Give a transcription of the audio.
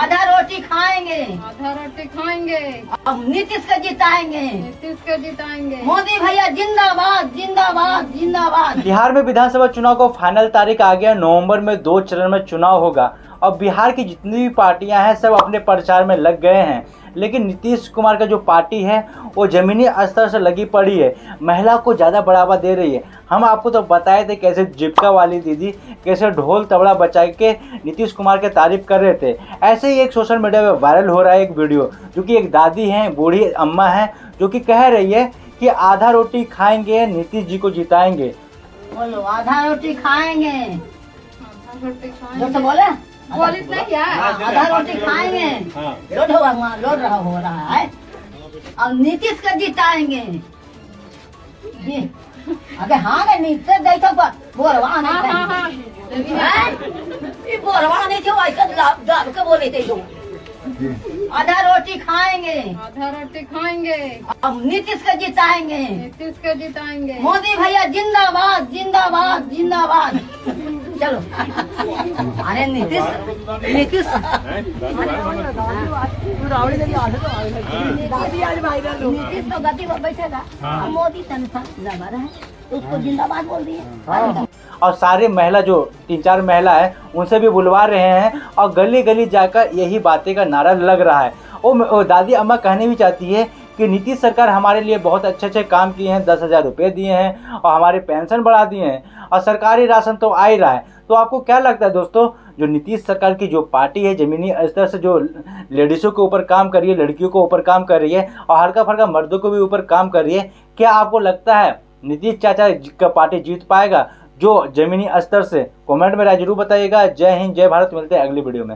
आधा रोटी खाएंगे, आधा रोटी खाएंगे, अब नीतीश को जिताएंगे, नीतीश को जिताएंगे। मोदी भैया जिंदाबाद जिंदाबाद जिंदाबाद। बिहार में विधानसभा चुनाव को फाइनल तारीख आ गया। नवंबर में 2 चरण में चुनाव होगा और बिहार की जितनी भी पार्टियां हैं सब अपने प्रचार में लग गए हैं, लेकिन नीतीश कुमार का जो पार्टी है वो ज़मीनी स्तर से लगी पड़ी है, महिला को ज़्यादा बढ़ावा दे रही है। हम आपको तो बताए थे कैसे जीविका वाली दीदी कैसे ढोल तबला बजा के नीतीश कुमार के तारीफ कर रहे थे। ऐसे ही एक सोशल मीडिया में वायरल हो रहा है एक वीडियो, जो कि एक दादी हैं, बूढ़ी अम्मा हैं, जो कि कह रही है कि आधा रोटी खाएंगे नीतीश जी को जिताएंगे। बोलो आधा रोटी खाएंगे, आधा रोटी जो खाएंगे। तो बोले बोलित नहीं क्या? आधा रोटी खाएंगे, लोड हो रहा है, अब नीतीश को जिताएंगे। ये अरे हाँ रे नीतीश देखो बोरवा नहीं ये बोरवा नहीं थे वैसे दाब के बोले थे जो आधा रोटी खाएंगे, आधा रोटी खाएंगे, अब नीतीश को जिताएंगे, नीतीश को जिताएंगे। मोदी भैया जिंदाबाद जिंदाबाद जिंदाबाद। चलो अरे नीतीश नीतीश नीतीश तो गति पर बैठेगा, मोदी तनखा दबा रहा है तो उसको जिंदाबाद बोल दिए। और सारे महिला जो 3-4 महिला है उनसे भी बुलवा रहे हैं और गली गली जाकर यही बातें का नारा लग रहा है। वो दादी अम्मा कहने भी चाहती है कि नीतीश सरकार हमारे लिए बहुत अच्छे काम किए हैं, 10,000 रुपये दिए हैं और हमारे पेंशन बढ़ा दिए हैं और सरकारी राशन तो आ ही रहा है। तो आपको क्या लगता है दोस्तों, जो नीतीश सरकार की जो पार्टी है ज़मीनी स्तर से जो लेडीज़ों के ऊपर काम कर रही है, लड़कियों के ऊपर काम कर रही है और हल्का फल्का मर्दों के भी ऊपर काम कर रही है, क्या आपको लगता है नीतीश चाचा का पार्टी जीत पाएगा जो ज़मीनी स्तर से? कमेंट में राय जरूर बताइएगा। जय हिंद, जय भारत। मिलते हैं अगली वीडियो में।